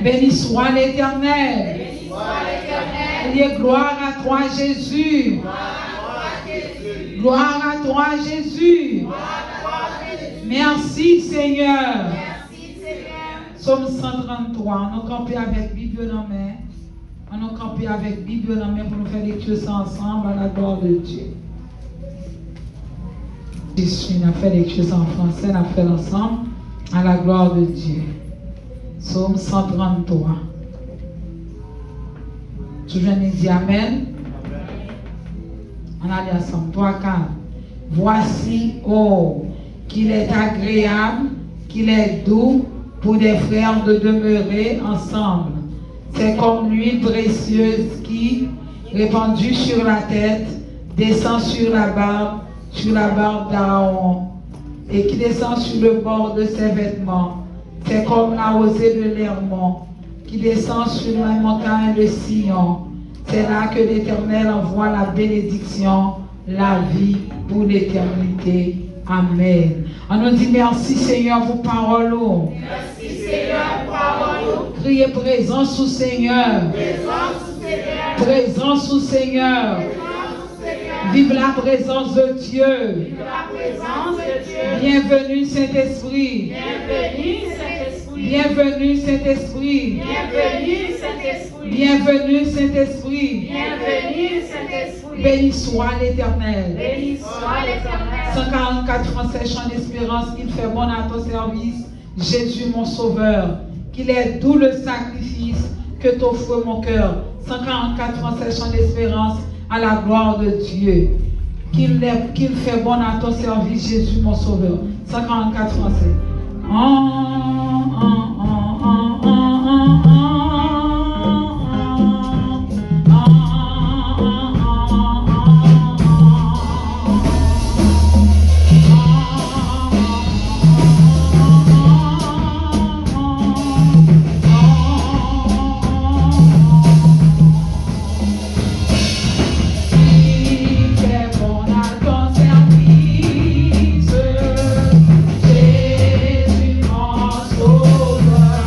Béni soit l'Éternel. Béni gloire à toi, Jésus. Gloire à toi, Jésus. Merci, Seigneur. Psaume 133. On a campé avec Bible en main. On a campé avec Bible en main pour nous faire lecture ça ensemble à la gloire de Dieu. On a fait lecture ça en français, on a fait ensemble à la gloire de Dieu. Psaume 133. Tout le monde dit Amen. On a dit ensemble. 3, 4. Voici, oh, qu'il est agréable, qu'il est doux pour des frères de demeurer ensemble. C'est comme l'huile précieuse qui, répandue sur la tête, descend sur la barbe d'Aaron, et qui descend sur le bord de ses vêtements. C'est comme la rosée de l'Hermon, qui descend sur la montagne de Sion. C'est là que l'Éternel envoie la bénédiction, la vie pour l'éternité. Amen. On nous dit merci Seigneur pour parole. Merci Seigneur pour parole. Criez présence au Seigneur. Présence au Seigneur. Vive la présence de Dieu. Bienvenue Saint-Esprit. Bienvenue Saint-Esprit. Bienvenue Saint-Esprit. Béni soit l'Éternel. 144 Français chant d'espérance. Il fait bon à ton service, Jésus mon sauveur. Qu'il est doux le sacrifice que t'offre mon cœur. 144 Français chant d'espérance à la gloire de Dieu. Qu'il fait bon à ton service, Jésus mon sauveur. 144 Français. Jésus mon sauveur.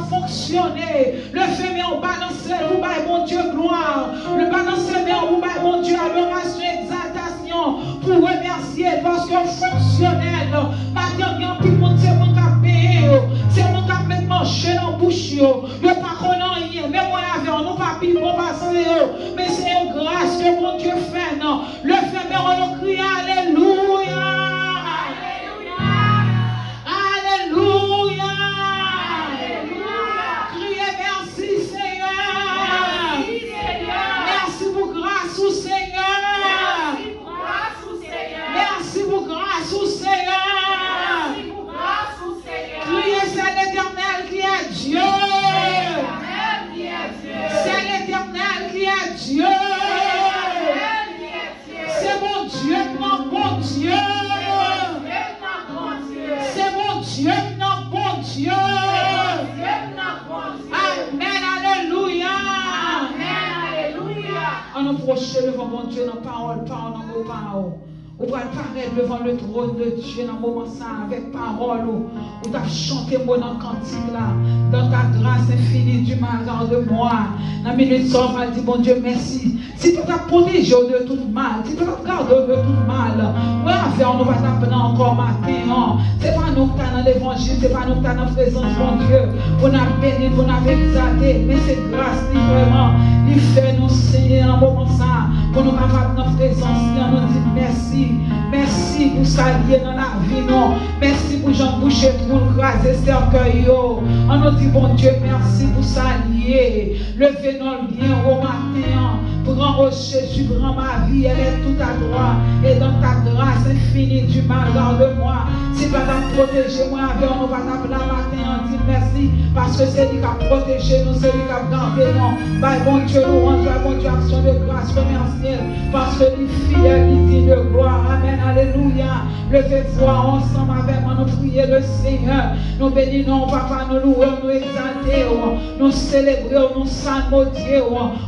fonctionner. Le fait met en balancé, vous baille mon Dieu gloire. Le balancé met en vous baille mon Dieu adoration, exaltation pour remercier parce que fonctionnel. Maintenant, il y a un peu de monde, c'est mon cap payé. C'est mon cap mettre marcher dans la bouche. Le pas qu'on rien, mais moi avec nous pas pire, on passe. Mais c'est une grâce que mon Dieu fait. Non. Le fait met on crie alléluia. Dieu, c'est mon Dieu, mon bon Dieu, c'est mon Dieu, mon bon Dieu. Amen, alléluia. On approche devant mon Dieu dans parole, parole, dans vos paroles. On va paraître devant le trône de Dieu dans ce moment ça avec parole. On va chanter mon cantique là. Dans ta grâce infinie, du mal de moi. Dans la minute ça, on va dire, bon Dieu, merci. Si tu t'as protégé de tout mal, si tu t'as gardé de tout mal, on va t'appeler encore matin. Ce n'est pas nous qui sommes dans l'évangile, ce n'est pas nous qui sommes dans la présence de mon Dieu. On a béni, on a exalté, mais c'est grâce vraiment. Il fait nous Seigneur dans ce moment ça. Pour nous capables dans la présence, on nous dit merci. Merci pour s'allier dans la vie, non. Merci pour Jean Boucher, pour le craser cercueil. On nous dit, bon Dieu, merci pour s'allier. Levez-nous bien au matin pour enrocher, suivre ma vie. vie, elle est tout à toi. Et dans ta grâce infinie, tu m'as garde-moi. Si tu vas protéger moi, avec nous va t'appeler la matin, on dit merci. Parce que c'est lui qui a protégé nous, c'est lui qui a gardé nous. Bah, bon Dieu, nous rendons, bon Dieu, action de grâce, remercier. Parce que lui fidèle, lui dit de gloire. Amen, alléluia. Levez-vous ensemble avec moi, nous prier le Seigneur. Nous bénissons, papa, nous louons, nous exaltons, nous célébrons, nous saluons Dieu.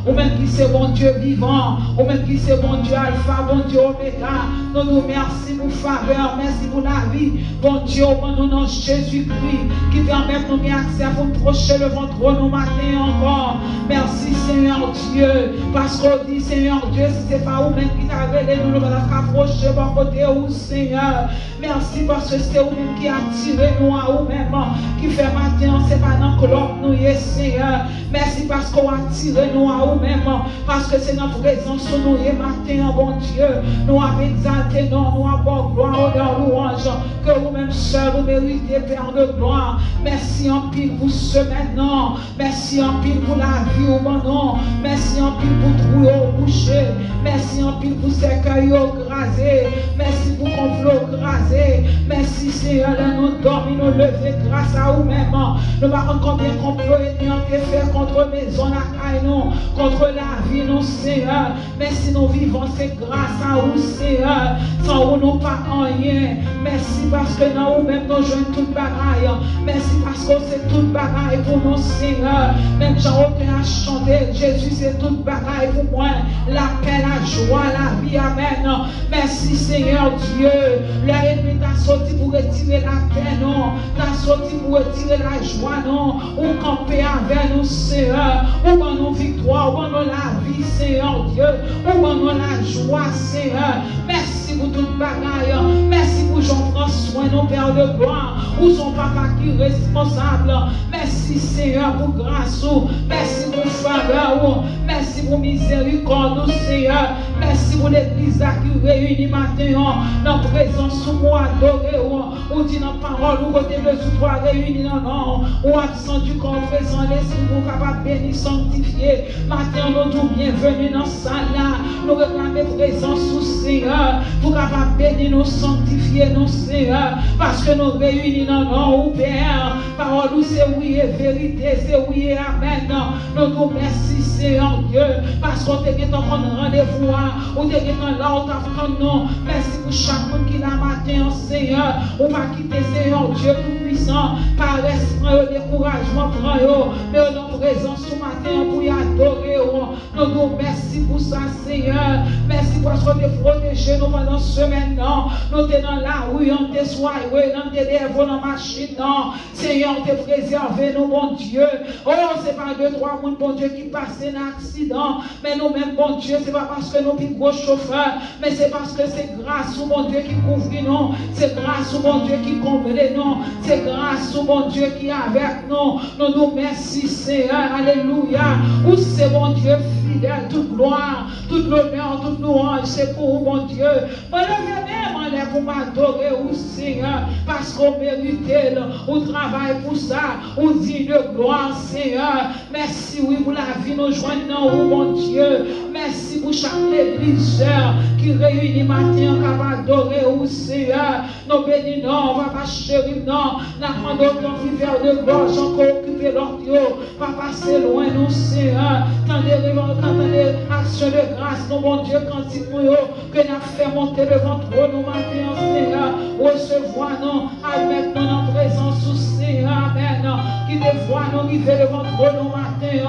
Ou même qui c'est bon Dieu vivant, ou même qui c'est bon Dieu alpha, bon Dieu oméga. Nous nous merci pour faveur, merci pour la vie. Bon Dieu, au nom de Jésus-Christ, qui permet de nous bien accès à vous procher le ventre nous matin encore. Merci Seigneur Dieu, parce qu'on dit Seigneur Dieu, si ce n'est pas vous-même qui t'a révélé, nous nous allons rapprocher par côté où Seigneur. Merci parce que c'est vous-même qui a tiré nous à vous-même, qui fait matin, c'est pas dans le club nous, Seigneur. Merci parce qu'on a tiré nous à vous-même, parce que c'est notre présence nous, matin, bon Dieu. Nous avons exalté, nous avons gloire, honneur, louange, que vous-même seul vous méritez, Père de gloire. Merci en pile pour ce maintenant. Merci en pile pour la vie au bon nom. Merci en pile pour trouver au boucher. Merci en pile pour ces cailloux grasés. Merci pour complot grasé. Merci Seigneur, nous dormir, nous lever grâce à vous-même. Nous ne savons combien complot et fait contre maison, la caille, nous, contre la vie, nous, Seigneur. Mais si nous vivons, c'est grâce à vous, Seigneur. Sans vous, nous pas en rien. Merci parce que dans vous-même, nous jouons toute bagaille. Merci parce que c'est toute bagaille pour nous, Seigneur. Même Jean-Aucun a chanté, Jésus, c'est toute bagaille pour moi. La paix, la joie, la vie, amen. Merci, Seigneur Dieu. L'ennemi t'a sorti pour retirer la paix, non. T'a sorti pour retirer la joie, non. Ou camper avec nous, Seigneur. Ou dans nos victoires, ou dans la vie, Seigneur Dieu. Ou dans la joie, Seigneur. Merci pour toute bagaille. Merci pour Jean-François, nos pères de gloire. Ou son papa qui est responsable. Merci, Seigneur, pour grâce. Merci pour faveur. Merci pour miséricorde, Seigneur. Merci pour l'église qui réunit matin. Dans présence, ou adoré. Ou dit dans parole, ou côté de sous toi réunis dans nom. Ou absent du corps présent, l'esprit pour capable bénir, sanctifier. Matin, nous tous bienvenus dans ce salle là. Nous réclamons présence sous Seigneur. Pour capable bénir, nous sanctifier, nous Seigneur. Parce que nous réunis dans nom, ou Père. Parole, où c'est oui et vérité, c'est oui et amen. Nous nous merci Seigneur Dieu. Parce qu'on te dit qu'on rendez-vous, ou te dit qu'on là, on t'affronte nous. Merci pour chaque monde qui l'a matin, Seigneur. On va quitter Seigneur Dieu tout-puissant. Par l'esprit, le découragement, prend mais on est présent ce matin pour y adorer. Nous nous merci pour ça, Seigneur. Merci parce qu'on te protégé nous pendant ce maintenant. Nous sommes dans la rue, on te soigné, on te dévoué dans la machine. Seigneur, on te préservé, nous, bon Dieu. Oh, c'est pas deux, trois monde, bon Dieu, qui passent un accident. Mais nous-mêmes, bon Dieu, c'est pas parce que nous sommes gros chauffeurs, mais c'est parce que c'est grâce au bon Dieu qui couvre nous. C'est grâce au bon Dieu qui comble nous. C'est grâce au bon Dieu qui est avec nous. Nous nous merci, Seigneur. Alléluia. Où c'est bon Dieu fidèle, toute gloire, toute l'honneur, toute louange, c'est pour vous, mon Dieu. Moi, levez-moi, pour m'adorer, ou Seigneur, parce qu'on mérite, on travaille pour ça, on dit de gloire, Seigneur. Merci, oui, pour la vie, nous joignons, vous, mon Dieu. Merci pour chaque église qui réunit matin, qui va adorer, ou Seigneur. Nous bénissons, papa chéri, non, n'a pas d'autre vers de gorge, encore occupé l'ordio, pas passer loin, nous, Seigneur. Tendez action de grâce, nous, mon Dieu, quand il nous que nous fait monter devant toi, nous, matin, Seigneur. Recevoir, nous, avec nous en présence, Seigneur, amen. Qui te voit nous arriver devant toi, nous, matin,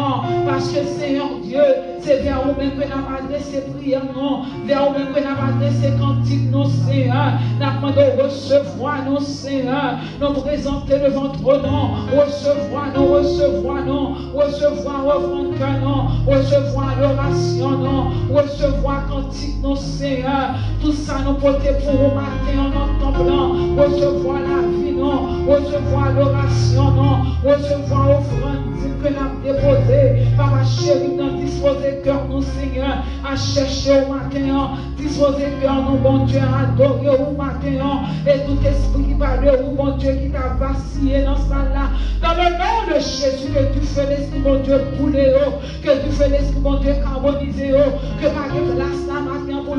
parce que, Seigneur Dieu, c'est vers vous-même que nous avons adressé prières, non, vers vous-même que nous avons adressé cantiques, nous, Seigneur. Nous avons de recevoir, nous, Seigneur, nous présenter devant toi, non, recevoir, nous, recevoir, non, recevoir, offrande cœur, non, recevoir l'oration, non, recevoir cantique, non, Seigneur. Tout ça nous porter pour vous matin en notre temple, non, recevoir la vie, non, recevoir l'oration, non, recevoir offrande que nous avons déposé. Papa chéri, nous disposer cœur, nous, Seigneur, à chercher au matin, disposer cœur, nous, bon Dieu, à adorer au matin, et tout esprit qui parle de vous, bon Dieu, qui t'a vacillé dans ça là. Dans le nom de Jésus, que tu fais l'esprit, bon Dieu, couler, que tu fais l'esprit, bon Dieu, carboniser, que par place là, matin, pour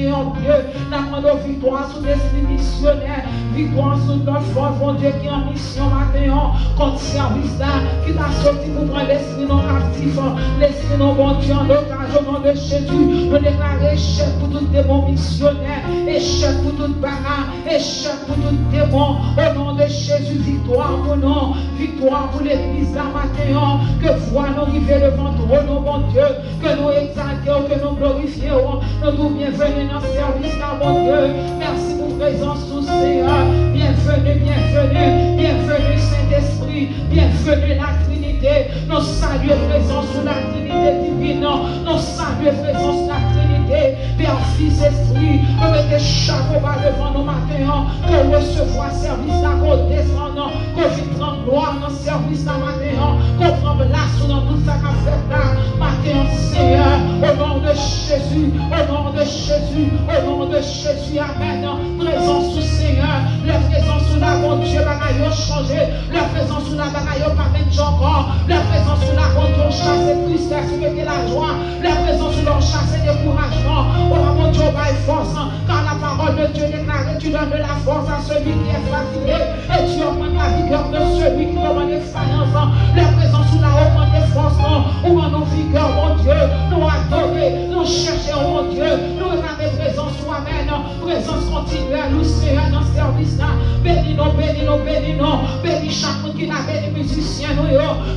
Seigneur Dieu. Nous demandons victoire sur l'esprit missionnaire, victoire sur notre force, mon Dieu, qui est en mission matin, contre service là, qui t'a sorti pour prendre l'esprit non captif, l'esprit non bon Dieu, en otage au nom de Jésus. Nous déclarons échec pour tout démon missionnaire, échec pour toute bagarre, échec pour tout démon, au nom de Jésus. Victoire pour nous, victoire pour l'église là matin, que voix nous arriver devant toi, nous, mon Dieu, que nous exaltions, que nous glorifions, nous nous bienvenue dans le service là, mon Dieu. Merci pour présence sous Seigneur. Bienvenue, bienvenue, bienvenue Saint-Esprit, bienvenue la Trinité. Nous saluons présence sous la Trinité divine, nous saluons présence sous la Trinité, Père, Fils, Esprit. Nous mettons chapeau bas devant nos matins, que recevoir service là, qu'on descend, qu'on vienne prendre gloire dans le service là matin, qu'on prend place dans tout ça qu'a fait là, matin, Seigneur, au nom de Jésus, au nom de Jésus, au nom de Jésus, amen. Présence sous Seigneur, la présence sous la bonne Dieu, bagaille changé, la présence sous la bagaille pas même encore, la présence sous la bonne Dieu, chasse tristesse, mettez la joie, la présence sous leur chasse découragement, oh mon Dieu, baille force, car la parole de Dieu déclare, tu donnes la force à celui qui est fatigué, et tu augmentes la vigueur de celui qui demande défaillance, la présence sous la haute des forces, ou en nos vigueur, mon Dieu, nous adorer, nous chercher, mon Dieu, nous réclamer présence, amen, présence continuelle, nous Seigneur dans ce service là, bénis-nous, bénis-nous, bénis-nous, bénis chaque monde qui n'a béni musicien, nous,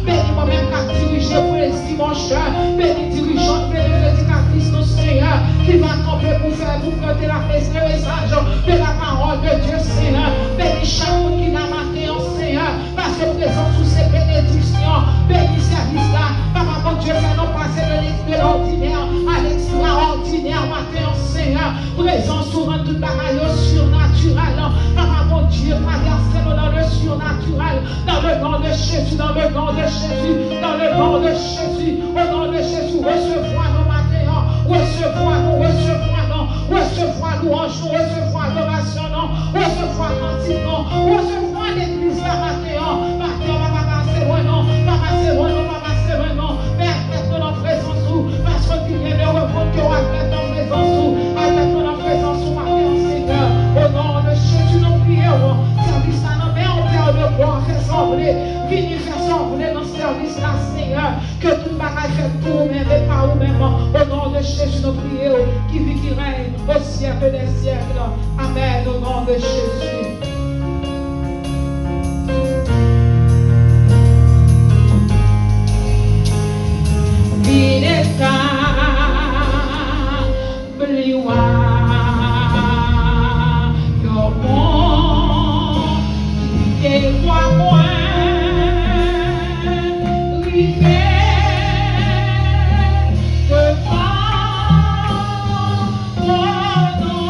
bénis moi-même qui a dirigé pour les dimanches, bénis dirigeants, bénis l'éducatrice, nous Seigneur, qui va camper pour faire, pour porter la message de la parole de Dieu, Seigneur, bénis chaque monde qui n'a maté en Seigneur, parce que présence sous ces bénédictions, bénis service là, papa, mon Dieu, fais-nous passer de l'ordinaire à l'extraordinaire, matin en Seigneur, présence sous toute bagaille surnaturelle, papa, mon Dieu, traversez-nous dans le surnaturel, dans le nom de Jésus, dans le nom de Jésus, dans le nom de Jésus, au nom de Jésus, recevoir-nous matin, recevoir-nous, recevoir-nous, recevoir-nous, recevoir l'adoration, recevoir cantique, recevoir l'église là matin, papa, c'est loin, non, papa, c'est loin, non, papa, c'est loin, non, Père, faites-nous dans présence, parce que tu viens de reprendre que va faire dans présence, avec dans présence, matin, Seigneur, au nom de Jésus, nous prions, service à nos mères, Père de gloire, fais sembler, venez faire sembler dans ce service là, Seigneur, que tout bagage fait pour nous-mêmes et pas nous-mêmes, au nom de Jésus, nous prions, qui vit, qui règne au siècle des siècles, amen, au nom de Jésus. Bineka beliwa yo bon et moi rivé devant mon nom.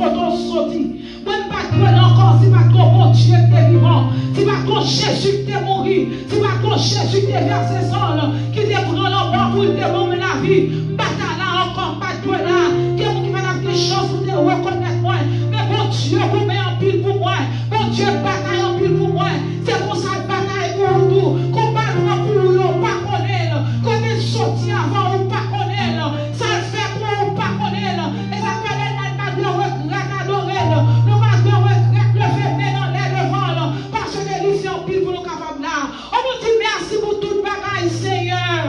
qu'on sorti. Même pas de encore, si pas ton bon Dieu qui est vivant, si pas ton Jésus qui est mort, si pas ton Jésus qui est versé sang, qui te prend l'enfant pour te donner la vie, bataille là encore, pas de là, qui va avoir des choses pour te reconnaître moi. Mais bon Dieu, vous met en pile pour moi. Bon Dieu, bataille en pile pour moi. C'est pour ça que bataille pour nous. Combat pour nous, pas connaître. Comme il sortit avant ou pas connaître. Ça le fait pour ou pas connaître. Et ça fait les pas de regret adorer. Nous pas de regret le fait dans les devant. Parce que lui c'est en pile pour nous capables là. On nous dit merci pour toute bagaille, Seigneur.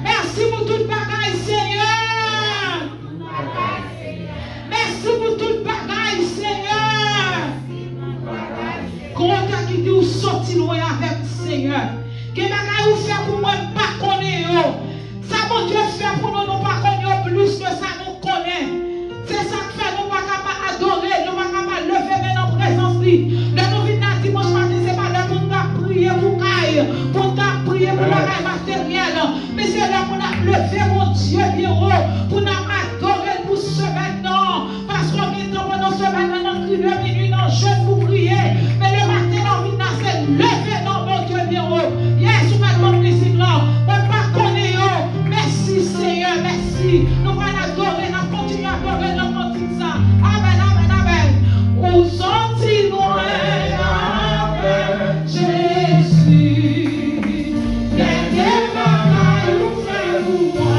Merci pour toute bagaille, Seigneur. Merci pour toute bagaille, Seigneur. Comment t'as quitté ou sorti loin avec Seigneur? Que bagaille ou fait pour moi pas connaître. Ça mon Dieu fait pour nous, nous pas connaître plus que ça nous connaît. C'est ça qui fait nous pas capable adorer, nous pas capable lever maintenant en présence lui. Le nous venons dimanche matin, c'est pas là pour nous prier pour caille, pour nous prier pour bagaille matérielle, mais c'est là pour nous lever mon Dieu bien haut, pour nous adorer pour ce maintenant. Parce qu'on vient pendant ce matin, on crie le minuit dans le jeûne pour prier. Mais le matin, on vient c'est lever dans mon Dieu bien haut. Yes, on va dans musique là. On va pas connaître. Merci Seigneur, merci. Nous allons adorer, nous continuons à adorer, nous continuons ça. Amen, amen, amen. Où sont-ils loin avec Jésus? Quelqu'un va nous faire pour moi.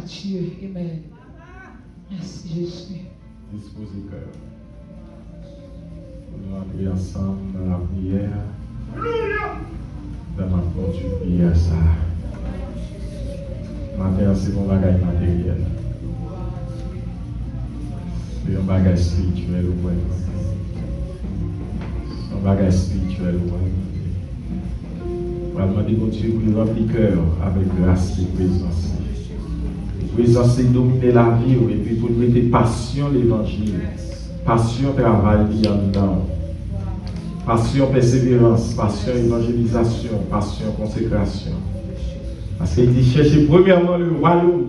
Dieu. Amen. Merci Jésus. Disposez cœur. Nous entrer ensemble dans la prière. Dans ma porte prière ça. Matin, c'est mon bagage matériel. C'est un bagage spirituel ou ouais. C'est un bagage spirituel ou ouais. On va demander à Dieu pour remplir le cœur avec grâce et présence. Présence c'est dominer la vie et puis pour mettre passion l'évangile. Passion travail lié en dedans. Passion persévérance, passion évangélisation, passion consécration. Parce qu'il dit chercher premièrement le royaume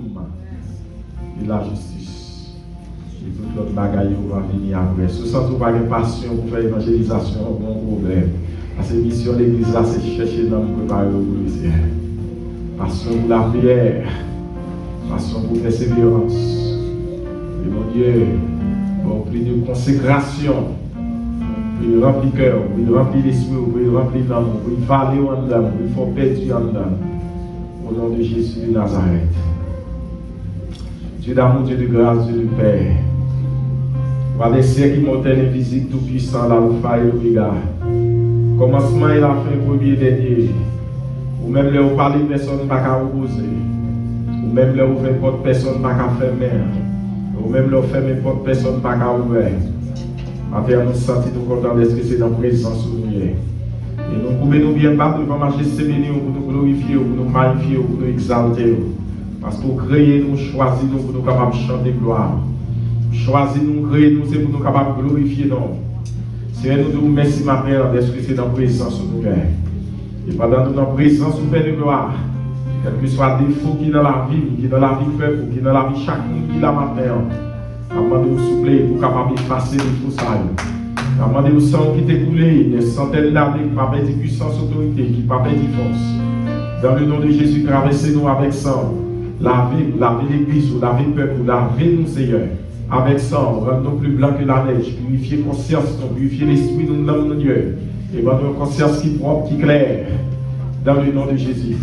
et la justice. Et tout l'autre bagaille va venir après. Si vous n'avez pas de passion pour faire l'évangélisation, bon problème. Parce que la mission de l'église là, c'est chercher dans le préparer au ciel. Passion pour la prière, passion pour persévérance. Et mon Dieu, bon, plus de consécration. Il remplit le cœur, il remplit l'esprit, il remplit l'amour, il valait en dedans, il faut perdre en dedans. Au nom de Jésus de Nazareth. Dieu d'amour, Dieu de grâce, Dieu de paix. Va les siècles immortels, invisibles, tout-puissant, l'alpha et l'oméga. Commencement et la fin, premier et dernier. Ou même là où parler, personne ne va pas opposer. Ou même là où fait porte, personne ne va pas fermer. Ou même là où ferme porte, personne ne va pas ouvrir. Maintenant, nous sentons nous contents d'être c'est dans la présence de nous. Et nous pouvons nous bien battre devant majesté béni pour nous glorifier, pour nous magnifier, pour nous exalter. Parce que pour créer, nous choisir nous pour nous capables de chanter gloire. Choisir nous, créer nous, c'est pour nous capables de glorifier nous. Seigneur, nous disons merci matin d'être c'est dans la présence de nous. Et pendant nous dans la présence de Père de gloire, quel que soit le défaut qui est dans la vie, qui est dans la vie peuple, qui est dans la vie chaque monde qui est là matin. Avant de vous souffler pour capable effacer tout ça. Avant de vous sang qui t'est coulé, des centaines d'années qui pas perdu puissance, autorité, qui pas perdu force. Dans le nom de Jésus, traversez-nous avec sang. Lavez l'église, lavez le peuple, lavez nous Seigneur. Avec sang, rendons plus blanc que la neige, purifiez conscience, purifiez l'esprit, nous nommons Dieu. Et rendons une conscience qui est propre, qui est claire. Dans le nom de Jésus.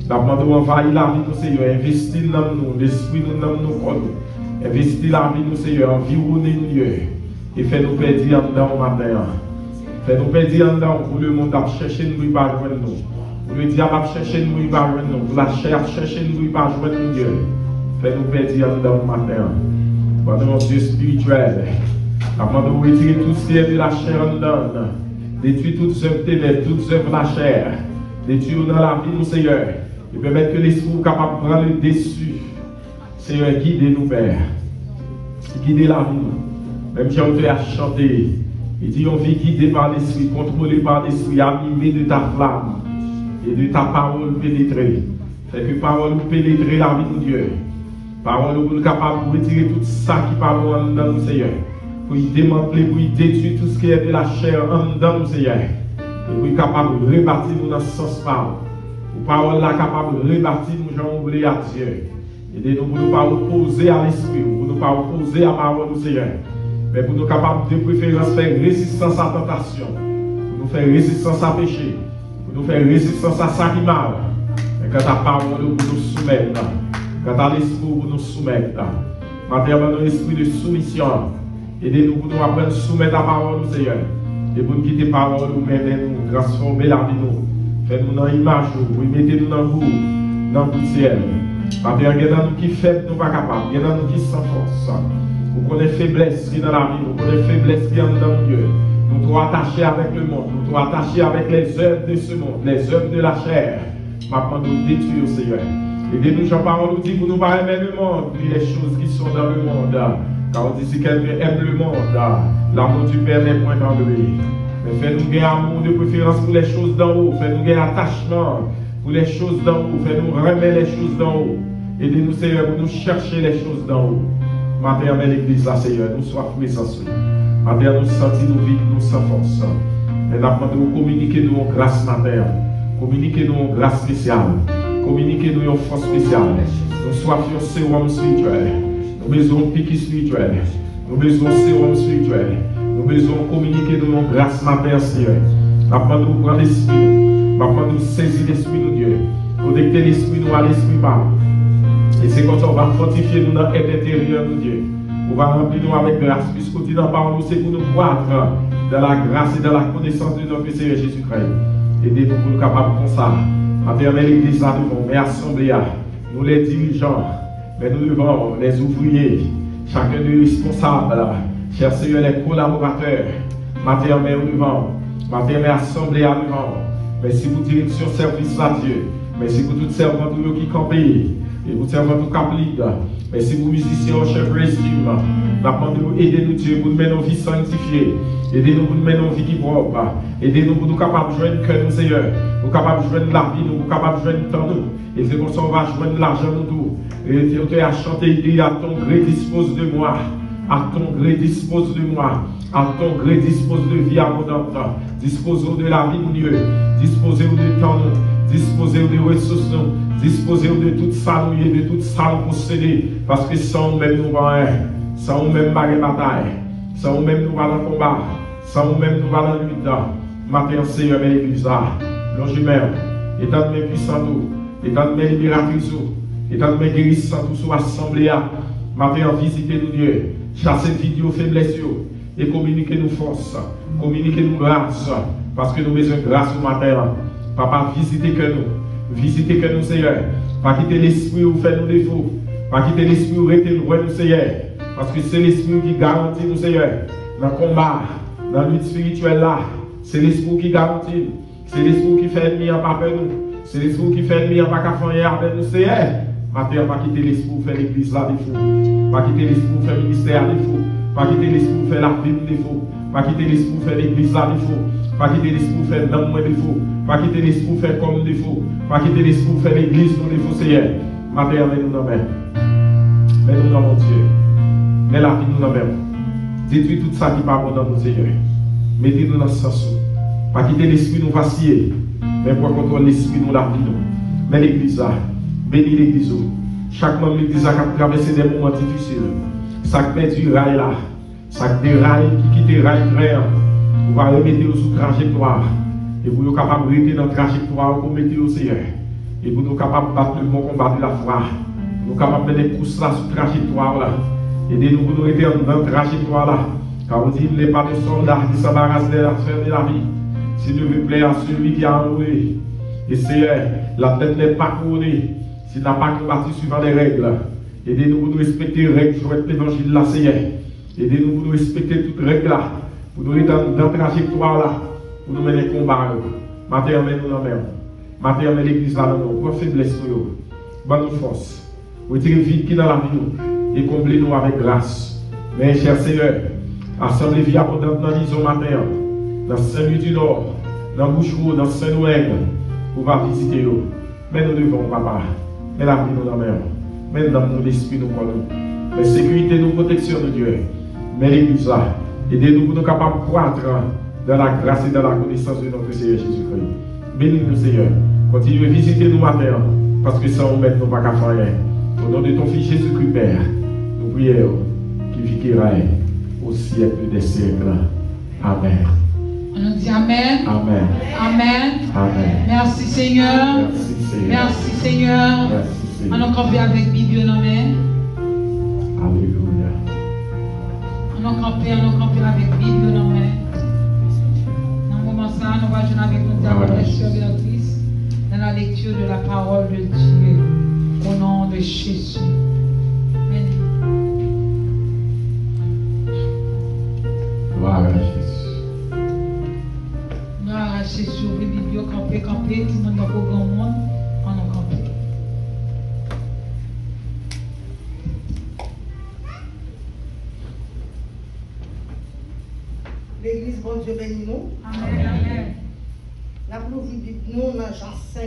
La demande envahir la vie, nous Seigneur. Investir dans nous, l'esprit, nous nommons nous pour nous. Investis la vie, nous, Seigneur, environnez-nous, Dieu, et fais-nous perdre en dedans au matin. Fais-nous perdre en dedans pour le monde à chercher nous, il va joindre nous. Pour le diable à chercher nous, il va joindre nous. Pour la chair à chercher nous, il va joindre nous, Dieu. Fais-nous perdre en dedans au matin. Pendant mon Dieu spirituel, avant de retirer tout ce qui est de la chair en dedans, détruire toutes œuvres ténèbres, toutes œuvres de la chair, détruire dans la vie, nous, Seigneur, et permettre que l'esprit soit capable de prendre le dessus. Seigneur, guidez-nous, Père. Guidez la vie. Même si on te a chanté, il dit on vit guidé par l'esprit, contrôlé par l'esprit, animé de ta flamme et de ta parole pénétrée. Fait que parole nous pénétrer la vie de Dieu. Parole nous capable de retirer tout ça qui parle dans nous, Seigneur. Pour y démanteler, pour y détruire tout ce qui est de la chair en dedans nous, Seigneur. Et pour y capable de rebâtir nous dans ce sens parole. Pour parole là capable de rebâtir nous, j'en voulais à Dieu. Aidez-nous pour ne pas opposer à l'esprit, pour ne pas opposer à la parole du Seigneur. Mais pour nous capables de préférence faire résistance à la tentation, pour nous faire résistance à péché, pour nous faire résistance à ça qui mal. Et quand ta parole pour nous soumettre, quand ta l'esprit pour nous soumettre, maintenant dans l'esprit de soumission, aidez-nous pour nous apprendre à soumettre la parole du Seigneur. Et pour nous quitter la parole, nous nous transformer la vie nous. Faites-nous dans l'image, vous mettez-nous dans le goût, dans le ciel. Parce qu'il y a des gens qui sont faibles, nous ne sommes pas capables. Il y a des gens qui sont sans force. Nous connaissons faiblesse qui est dans la vie, nous connaissons faiblesse qui est dans Dieu. Nous sommes attachés avec le monde, nous sommes attachés avec les œuvres de ce monde, les œuvres de la chair. Maintenant, nous détruisons, Seigneur. Aidez-nous, Jean-Parole nous dit pour nous pas aimer le monde, puis les choses qui sont dans le monde. Car on dit si quelqu'un aime le monde, l'amour du Père n'est point dans lui. Mais fais-nous gagner amour de préférence pour les choses d'en haut, fais-nous gagner attachement pour les choses d'en haut, fais-nous remettre les choses d'en haut. Aidez-nous, Seigneur, pour nous chercher les choses d'en haut. Matin, avec l'église, là, Seigneur, nous soyons présents. Matin, nous sentons nous vivre, nous sans force. Mais nous communiquer nous en grâce matin. Communiquer nous en grâce spéciale. Communiquer nous en force spéciale. Nous soyons un sérum spirituel. Nous besoin de piquer spirituel. Nous besoin de sérum spirituel. Nous besoin de communiquer nous en grâce matin, Seigneur. Maintenant, nous prendre l'esprit. Maintenant, nous saisir l'esprit de Dieu. Connecter l'esprit nous à l'esprit par. Et c'est comme ça qu'on va fortifier nous dans l'intérieur de Dieu. On va remplir nous avec grâce, puisqu'on dit dans la parole, c'est pour nous croître dans la grâce et dans la connaissance de notre Seigneur Jésus-Christ. Aidez-nous pour nous capables de ça. Maternelle l'église là devant, mais assemblée, nous les dirigeants, mais nous devons les ouvriers, chacun des responsables, cher Seigneur, les collaborateurs, maternelle devant, maternelle assemblée devant. Merci pour direction service à Dieu. Merci pour tout servant qui campent. Et pour servant tout caplique. Merci pour musiciens, chef régime. Nous aidez-nous Dieu pour nous mettre nos vies sanctifiées. Aidez-nous pour nous mettre nos vies qui propres. Aidez-nous pour nous capables de joindre cœur nous Seigneur. Nous capables de joindre la vie, nous capables de joindre le temps nous. Et c'est comme ça qu'on va joindre l'argent nous tout. Et tu as chanté, il dit à ton gré dispose de moi. À ton gré dispose de moi. À ton gré dispose de vie abondante. Disposons de la vie, mon Dieu. Disposez-vous de temps nous. Disposez-vous de ressources nous. Disposez-vous de toute ça nous, de toute ça nous posséder. Parce que sans nous-mêmes nous va rien. Sans nous-mêmes nous va bataille. Sans nous-mêmes nous va dans le combat. Sans nous-mêmes nous va dans la lutte. Matin, Seigneur, mais l'église là. Longimère. État de mes puissants tout. État de mes libératrices tout. État de mes guérissants tout sous assemblée. Matin, visitez-nous Dieu. Chassez vidéo faiblesse et communiquez-nous force. Communiquez-nous grâce. Parce que nous besoin de grâce au matin. Papa, visitez que nous. Visitez que nous, Seigneur. Pas quitter l'esprit où fait nos défauts. Pas quitter l'esprit où rester loin nous, Seigneur. Parce que c'est l'esprit qui garantit nous, Seigneur. Dans le combat, dans la lutte spirituelle là, c'est l'esprit qui garantit. C'est l'esprit qui fait ennemi en pas peur nous. C'est l'esprit qui fait ennemi en pas qu'à faire avec nous, Seigneur. Matin, pas quitter l'esprit où faire l'église là défaut. Pas quitter l'esprit où faire le ministère défaut. Pas quitter l'esprit où faire la vie défaut. Pas quitter l'esprit où faire l'église là défaut. Pas quitter l'esprit pour faire dans moins défaut. Pas quitter l'esprit pour faire comme défaut. Pas quitter l'esprit pour faire l'église nous défaut, Seigneur. Ma Père, mets-nous dans la main. Mets-nous dans mon Dieu. Mets la vie nous dans la main. Détruis tout ça qui n'est pas bon dans nous, Seigneur. Mettez-nous dans ce sens. Pas quitter l'esprit nous vaciller. Mais pour contrôler l'esprit nous la vie nous. Mais l'église là. Bénis l'église. Chaque membre de l'église a traversé des moments difficiles. Ça qui du rail là. Ça qui déraille, qui quitte le rail frère. Vous va remettre sous trajectoire. Et vous êtes capable de rester dans la trajectoire pour mettre au Seigneur. Et vous êtes capable de battre le bon combat de la foi. Vous êtes capable de mettre des pouces là sous trajectoire là. Aidez-nous pour nous rester dans la trajectoire là. Car vous dites, il n'est pas de soldat qui s'embarrasse de la sphère de la vie. S'il ne veut plaire à celui qui a enroulé. Et Seigneur, la tête n'est pas couronnée. S'il n'a pas combattu suivant les règles. Aidez-nous pour nous respecter les règles sur l'évangile là, Seigneur. Aidez-nous pour nous respecter toutes les règles là. Pour nous être dans la trajectoire là, pour nous mener les combats. Matin, mets-nous dans la mer. Matin, mets l'église là dans nous. Pour faiblesse, bonne force. Retirez vide qui est dans la vie et comblez-nous avec grâce. Mais, cher Seigneur, assemblez vie abondante dans l'ison matin, dans Saint-Louis du Nord, dans Boucherot, dans Saint-Noël, pour va visiter nous. Mais nous devons, papa, mets la vie dans la mer. Mets dans nous l'esprit, nous connaissons. Mais sécurité, nous protection de Dieu. Mais l'église là. Aidez-nous pour nous capables de croître dans la grâce et dans la connaissance de notre Seigneur Jésus-Christ. Bénis-nous, Seigneur. Continuez à visiter nous matin, parce que sans nous mettre, nous ne pouvons pas faire rien. Au nom de ton Fils Jésus-Christ, Père, nous prions qui vivra au siècle des siècles. Amen. On nous dit Amen. Amen. Amen. Amen. Merci, Seigneur. Merci, Seigneur. Merci, Seigneur. Merci, Seigneur. On a campé avec Bible dans la main. Alléluia. On a campé avec Bible dans la main. Dans le moment ça, nous allons jouer avec nos servitrices dans la lecture de la parole de Dieu. Au nom de Jésus. Amen. Gloire à Jésus. Gloire à Jésus. Oui, Bible, camper, tout le monde dans le grand monde, on a campé. L'église, bon Dieu, bénis nous. Amen. Amen. La plouvi dit nous dans Jean 5.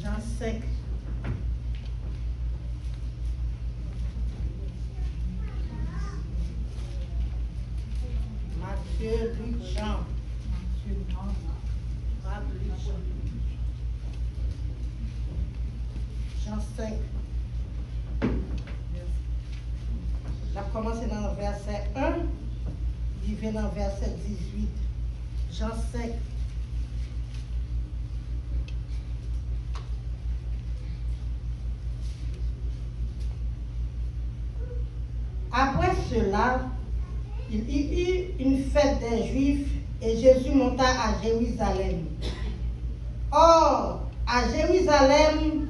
Jean 5. Matthieu, Luc, Jean. Jean 5. On a commencé dans le verset 1, il vient dans le verset 18. Jean 5. Après cela, il y eut une fête des Juifs et Jésus monta à Jérusalem. Or, à Jérusalem,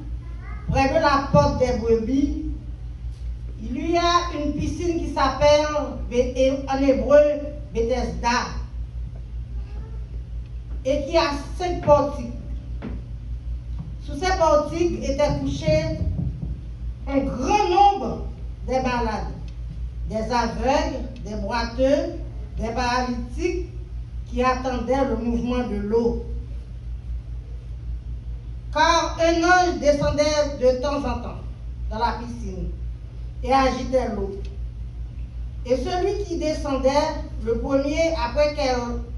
près de la porte des brebis, il y a une piscine qui s'appelle en hébreu Bethesda et qui a 5 portiques. Sous ces portiques étaient couchés un grand nombre de malades, des aveugles, des boiteux, des paralytiques qui attendaient le mouvement de l'eau. Car un ange descendait de temps en temps dans la piscine et agitait l'eau. Et celui qui descendait, le premier, après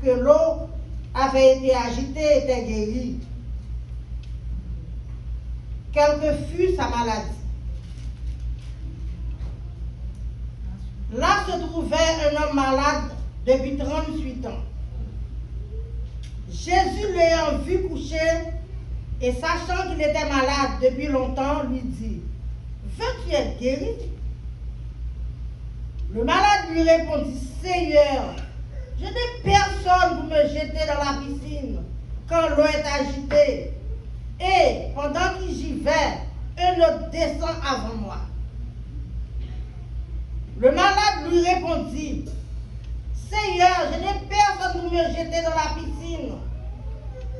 que l'eau avait été agitée, était guéri. Quelle que fût sa maladie. Là se trouvait un homme malade depuis 38 ans. Jésus l'ayant vu coucher et sachant qu'il était malade depuis longtemps, lui dit, « Veux-tu être guéri ?» Le malade lui répondit, « Seigneur, je n'ai personne pour me jeter dans la piscine quand l'eau est agitée. Et pendant que j'y vais, un autre descend avant moi. » Le malade lui répondit, « Seigneur, je n'ai personne pour me jeter dans la piscine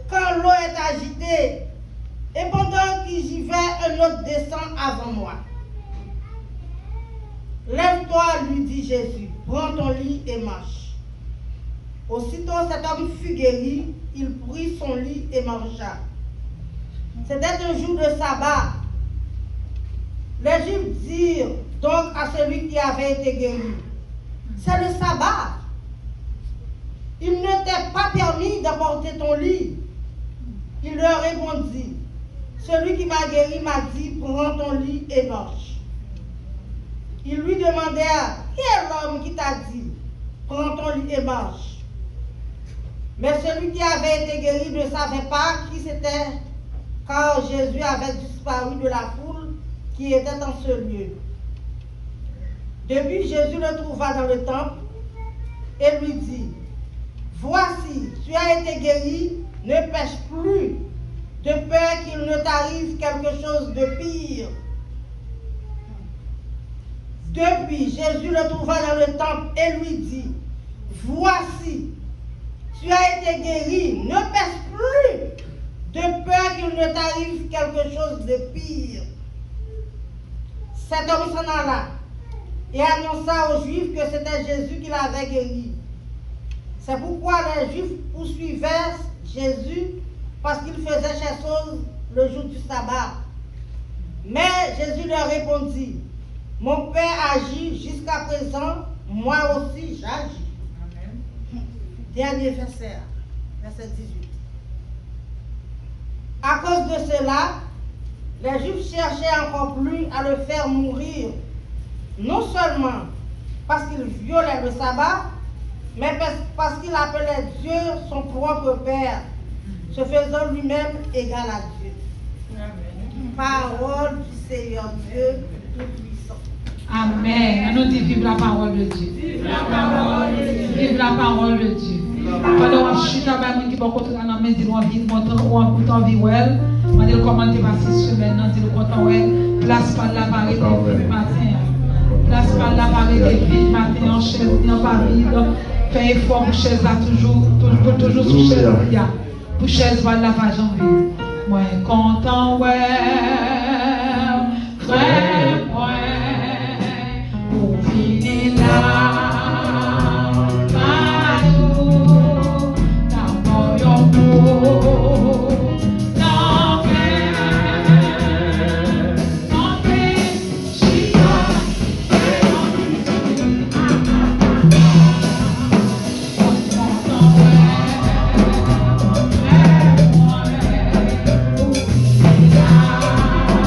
quand l'eau est agitée. Et pendant que j'y vais, un autre descend avant moi. » « Lève-toi, lui dit Jésus, prends ton lit et marche. » Aussitôt cet homme fut guéri, il prit son lit et marcha. C'était un jour de sabbat. Les Juifs dirent donc à celui qui avait été guéri, « C'est le sabbat. Il ne t'est pas permis d'apporter ton lit. » Il leur répondit, « Celui qui m'a guéri m'a dit, prends ton lit et marche. » Ils lui demandèrent, « Qui est l'homme qui t'a dit, prends ton lit et marche ?» Mais celui qui avait été guéri ne savait pas qui c'était, car Jésus avait disparu de la foule qui était dans ce lieu. Depuis, Jésus le trouva dans le temple et lui dit, « Voici, tu as été guéri, ne pêche plus, de peur qu'il ne t'arrive quelque chose de pire. » Depuis, Jésus le trouva dans le temple et lui dit, « Voici, tu as été guéri, ne pêche plus, de peur qu'il ne t'arrive quelque chose de pire. » Cet homme s'en alla et annonça aux Juifs que c'était Jésus qui l'avait guéri. C'est pourquoi les Juifs poursuivaient Jésus parce qu'il faisait ces choses le jour du sabbat. Mais Jésus leur répondit, « Mon Père agit jusqu'à présent, moi aussi j'agis. » Dernier verset, verset 18. À cause de cela, les Juifs cherchaient encore plus à le faire mourir, non seulement parce qu'il violait le sabbat, mais parce qu'il appelait Dieu son propre Père, se faisant lui-même égal à Dieu. Amen. Parole du Seigneur Dieu Tout-Puissant. Amen. Nous disons vive la parole de Dieu. Vive la parole de Dieu. Vive la parole de Dieu. Pendant que je suis là, je vais rencontrer un homme qui a envie de monter ou en vie. Je vais commenter par 6 semaines. Je vais content. Place par l'appareil depuis le matin. Place par l'appareil depuis le matin. En chaise, non pas vide. Fais effort pour chaise là toujours. Toujours sous chaise. Pour chaise, voilà pas janvier. Moi, content, ouais. Frère, ouais. Pour finir là. Yeah.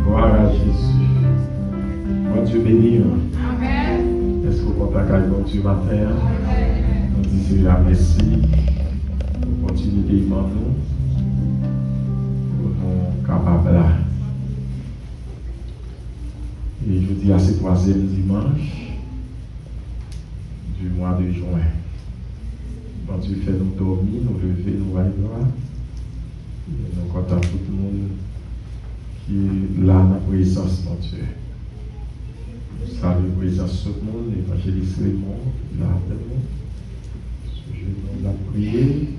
Gloire à Jésus. Bon Dieu béni. Amen. Est-ce qu'on compte à bon Dieu matin? On dit Seigneur merci pour continuer d'aimer nous, pour nous capables là. Et je dis à ce troisième dimanche du mois de juin. Bon Dieu fait nous dormir, nous lever, nous aller voir. Et nous comptons tout le monde qui est là dans la présence de Dieu. Salut, présence de tout le monde, l'évangéliste Raymond, là avec nous. Je vais nous la prier.